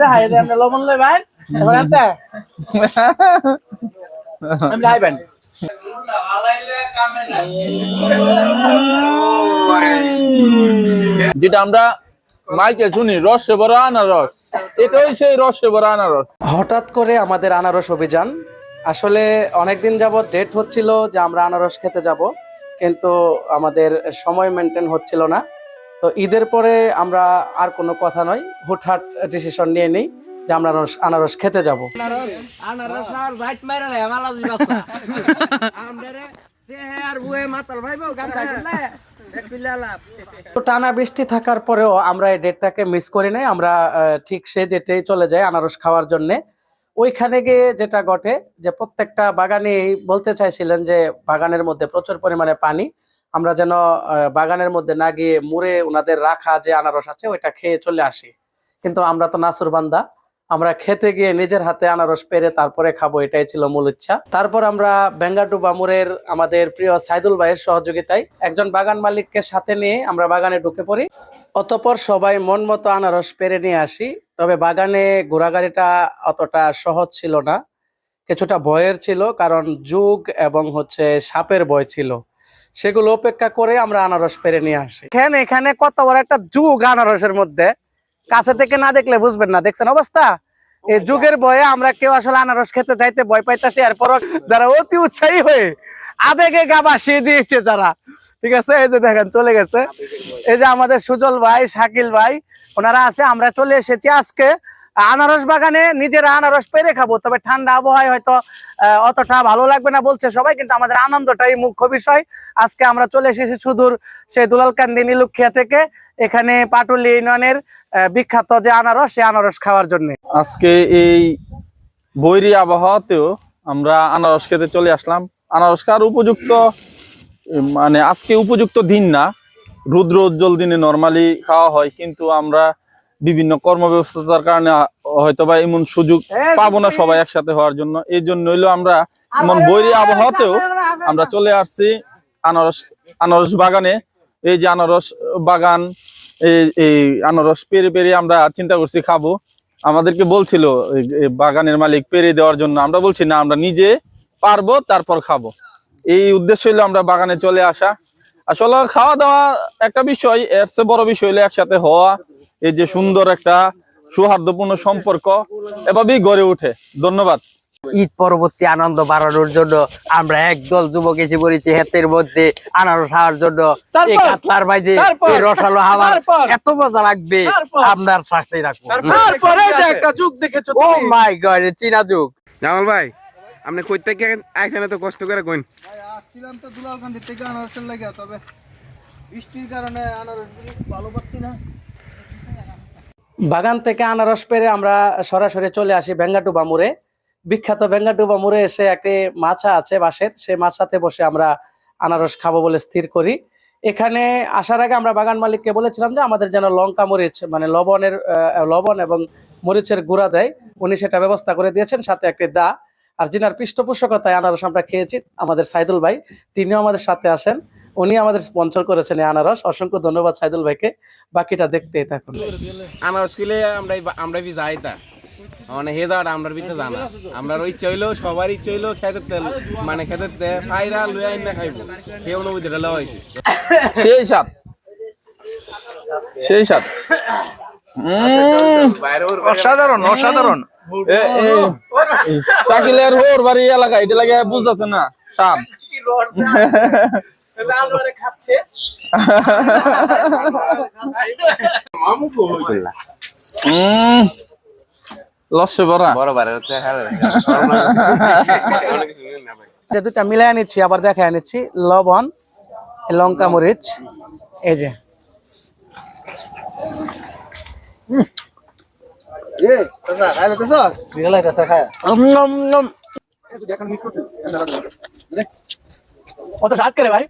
দেখাই দেন লবণ লই ভাই এখন আনতে আমি লাইবেন যেটা আমরা মাইকে শুনি রসে ভরা আনারস, এটাই সেই রসে ভরা আনারস। হঠাৎ করে আমাদের আনারস অভিযান, আসলে অনেকদিন যাবত ডেট হচ্ছিল যে আমরা আনারস খেতে যাব, কিন্তু আমাদের সময় মেনটেন হচ্ছিল না। তো ঈদের পরে আমরা আর কোনো কথা নয়, হুটহাট ডিসিশন নিয়ে নিই যে আমরা আনারস খেতে যাব। তো টানা বৃষ্টি থাকার পরেও আমরা এই ডেটটাকে মিস করি নাই, আমরা ঠিক সেই ডেটেই চলে যাই আনারস খাওয়ার জন্যে। ওইখানে গিয়ে যেটা ঘটে যে প্রত্যেকটা বাগানে বলতে চাইছিলেন যে বাগানের মধ্যে প্রচুর পরিমাণে পানি, আমরা যেন বাগানের মধ্যে না গিয়ে মুড়ে ওনাদের রাখা যে আনারস আছে ওইটা খেয়ে চলে আসি। কিন্তু আমরা তো নাসুর বান্দা, আমরা খেতে গিয়ে নিজের হাতে আনারস পেরে তারপরে খাবো, এটাই ছিল মূল ইচ্ছা। তারপর আমরা বেঙ্গাটুবা মোড়ের আমাদের প্রিয় সাইদুল ভাইয়ের সহযোগিতায় একজন বাগান মালিককে সাথে নিয়ে আমরা বাগানে ঢুকে পড়ি। অতঃপর সবাই মন মতো আনারস পেরে নিয়ে আসি। তবে বাগানে ঘোরাঘুরিটা অতটা সহজ ছিল না, কিছুটা ভয়ের ছিল, কারণ যুগ এবং সাপের ভয় ছিল। সেগুলো উপেক্ষা করে আমরা আনারস পেরে নিয়ে আসি। এখানে কত বড় একটা যুগ আনারসের মধ্যে, কাছে থেকে না দেখলে বুঝবেন না। দেখছেন অবস্থা, এই যুগের ভয়ে আমরা কেউ আসলে আনারস খেতে চাইতে ভয় পাইতেছি। এরপর যারা অতি উৎসাহী হয়ে আবেগে গা ভাসিয়ে দিয়েছে যারা, ঠিক আছে, এই যে দেখেন চলে গেছে। এই যে আমাদের সুজল ভাই, শাকিল ভাই, ওনারা আছে। আমরা চলে এসেছি আজকে আনারস বাগানে, নিজেরা আনারস পেরে খাবো। তবে ঠান্ডা আবহাওয়ায় হয়তো অতটা ভালো লাগবে না বলছে সবাই, কিন্তু আমাদের আনন্দটাই মুখ্য বিষয়। আজকে আমরা চলে এসেছি সুদূর সেই দুলালকান্দি নীলুখিয়া থেকে, এখানে পাটুলি ইউনিয়নের বিখ্যাত যে আনারস, সেই আনারস খাওয়ার জন্য। আজকে এই বৈরী আবহাওয়াতেও আমরা আনারস খেতে চলে আসলাম। আনারস খাওয়ার উপযুক্ত মানে আজকে উপযুক্ত দিন না, রুদ্র উজ্জ্বল দিনে নর্মালি খাওয়া হয়, কিন্তু আমরা বিভিন্ন কর্মব্যস্ততার কারণে হয়তোবা এমন সুযোগ পাবো না সবাই একসাথে হওয়ার জন্য। এই জন্য হইলো আমরা এমন বৈরী আবহাওয়াতেও আমরা চলে আসছি আনারস বাগানে। এই যে আনারস বাগান, এই আনারস পেরে পেরে আমরা চিন্তা করছি খাবো। আমাদেরকে বলছিল বাগানের মালিক পেরে দেওয়ার জন্য, আমরা বলছি না, আমরা নিজে পারবো তারপর খাবো। এই উদ্দেশ্য হইলো আমরা বাগানে চলে আসা। আসলে খাওয়া দাওয়া একটা বিষয়, এর চেয়ে বড় বিষয় হলো একসাথে হওয়া। এই যে সুন্দর একটা সৌহার্দ্যপূর্ণ সম্পর্ক এভাবেই গড়ে ওঠে। ধন্যবাদ। ঈদ পরবর্তী আনন্দ বাড়ানোর জন্য আমরা একদল যুবক এসে পড়েছি হাতের মধ্যে আনারস খাওয়ার জন্য। এই কাতলার মাঝে এই রসালো হাওয়া এত মজা লাগবে, আপনার সাথেই রাখবো। ও মাই গড, চীনা যুগ। জামাল ভাই, আপনি কই থেকে আইছেন এত কষ্ট করে কইন? আসছিলাম তো দুলালকান্দি থেকে আনারসের লাগে, তবে বৃষ্টির কারণে আনারস ভালো পাচ্ছি না। বাগান থেকে আনারস পেরে আমরা সরাসরি চলে আসি বেঙ্গাটুবা মোড়ে। বিখ্যাত বেঙ্গাটুবা মোড়ে এসে একটি মাছা আছে বাঁশের, সেই মাছাতে বসে আমরা আনারস খাবো বলে স্থির করি। এখানে আসার আগে আমরা বাগান মালিককে বলেছিলাম যে আমাদের যেন লঙ্কা মরিচ মানে লবণ এবং মরিচের গুঁড়া দেয়। উনি সেটা ব্যবস্থা করে দিয়েছেন, সাথে একটি দা। আর যিনার পৃষ্ঠপোষকতায় আনারস আমরা খেয়েছি, আমাদের সাইদুল ভাই, তিনিও আমাদের সাথে আসেন। উনি আমাদের স্পন্সর করেছেন এই আনারস। অসংখ্য ধন্যবাদ সাইদুল ভাইকে। বাকিটা দেখতে থাকুন। আনারস কিলে আমরা বি যাই তা মানে হে যাওয়াটা আমরা ভিতরে জানা। আমরা ইচ্ছা হইলো, সবার ইচ্ছা হইলো খেতে তেল মানে খেতে ফাইরা লুয়ে আইন না খাইবো, সেই অনুভূতিটা লওয়া হয়েছে। সেই সাথ অসাধারণ অসাধারণ। চাকিলের হোর বাড়ি এলাকা, এটা লাগে বুঝতেছে না সাপ। লস্যে ভরা দুটা মিলাই নিচ্ছি, আবার দেখায় নিচ্ছি। লবণ, লঙ্কা মরিচ, এই যে কত স্বাদ করে ভাই,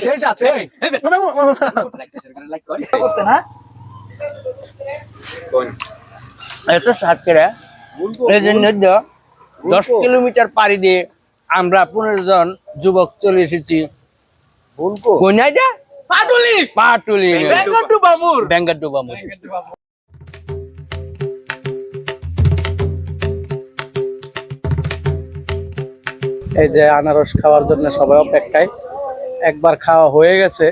সেই স্বাদ এত স্বাদ করে। এই জন্য 10 কিলোমিটার পাড়ি দিয়ে আমরা 15 জন যুবক চলে এসেছি। পাটুলি পাটুলি বেঙ্গল টু বামুর। বেঙ্গল টু বামুর। এই যে আনারস খাওয়ার জন্য সবাই অপেক্ষায়, একবার খাওয়া হয়ে গেছে,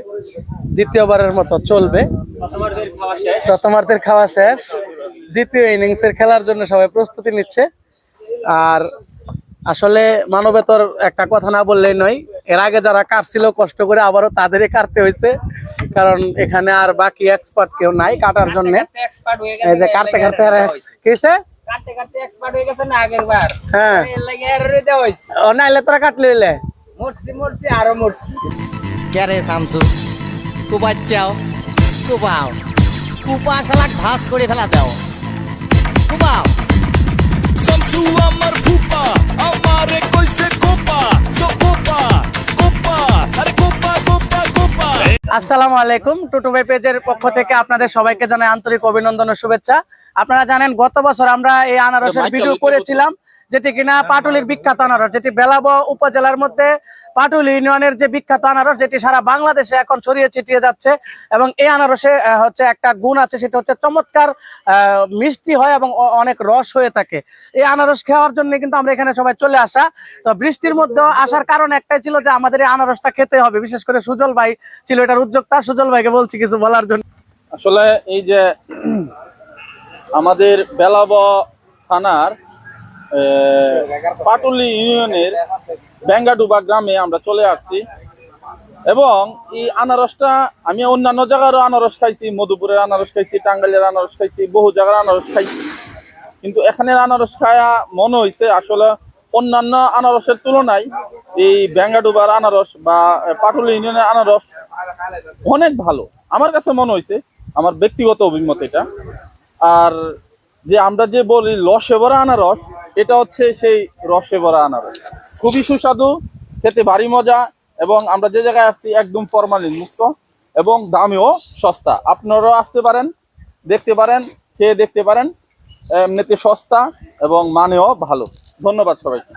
দ্বিতীয়বারের মতো চলবে। প্রথমার্ধের খাওয়া শেষ, দ্বিতীয় ইনিংসের খেলার জন্য সবাই প্রস্তুতি নিচ্ছে। আর আসলে মানবেতর একটা কথা না বললেই নয়, এর আগে যারা কাটছিল কষ্ট করে আবারও তাদেরই কাটতে হয়েছে, কারণ এখানে আর বাকি এক্সপার্ট কেউ নাই কাটার জন্য। এই যে কাটতে কাটতে কিসে কাটতে কাটতে এক্সপার্ট হয়ে গেছে না আগের বার, হ্যাঁ এর লাগি এররে দেওয়া হইছে। ও নাইলে তোরা কাটলে মরছি আরো মরছি। ক্যারে শামসু কুপাচ্চাও কুপাও কুপা শালাক ভাস করে ফেলা দাও কুপাও Samsu amar kupa, amare koise kopa, so kopa, kopa, are kopa, kopa, kopa. আসসালামু আলাইকুম, টুটু ভাই পেজের পক্ষ থেকে আপনাদের সবাইকে জানাই আন্তরিক অভিনন্দন ও শুভেচ্ছা। আপনারা জানেন গত বছর আমরা এই আনারসের ভিডিও করেছিলাম, যেটি কিনা পাটুলির বিখ্যাত আনারস, যেটি বেলাব উপজেলার মধ্যে পাটুলি ইউনিয়নের যে বিখ্যাত আনারস, যেটি সারা বাংলাদেশে এখন ছড়িয়ে ছিটিয়ে যাচ্ছে। এবং এই আনারসে হচ্ছে একটা গুণ আছে, সেটা হচ্ছে চমৎকার মিষ্টি হয় এবং অনেক রস হয়ে থাকে। এই আনারস খাওয়ার জন্য কিন্তু আমরা এখানে সবাই চলে আসা। তো বৃষ্টির মধ্যে আসার কারণ একটাই ছিল যে আমাদের এই আনারসটা খেতে হবে, বিশেষ করে সুজল ভাই ছিল এটার উদ্যোক্তা। সুজল ভাইকে বলছি কিছু বলার জন্য। আসলে এই যে আমাদের বেলাব থানার পাটুলি ইউনিয়নের বেঙ্গাডুবা গ্রামে আমরা চলে আসছি, এবং এই আনারসটা আমি অন্যান্য জায়গারও আনারস খাইছি, মধুপুরের আনারস খাইছি, টাঙ্গাইলের আনারস খাইছি, বহু জায়গার আনারস খাইছি, কিন্তু এখানের আনারস খায়া মনে হয়েছে আসলে অন্যান্য আনারসের তুলনায় এই বেঙ্গাডুবার আনারস বা পাটুলি ইউনিয়নের আনারস অনেক ভালো আমার কাছে মনে হয়েছে, আমার ব্যক্তিগত অভিমত এটা। আর যে আমরা যে বলি রসে ভরা আনারস, এটা হচ্ছে সেই রসে ভরা আনারস, খুবই সুস্বাদু, খেতে ভারী মজা, এবং আমরা যে জায়গায় আসছি একদম ফরমালিন মুক্ত এবং দামেও সস্তা। আপনারাও আসতে পারেন, দেখতে পারেন, খেয়ে দেখতে পারেন, এমনিতে সস্তা এবং মানেও ভালো। ধন্যবাদ সবাইকে।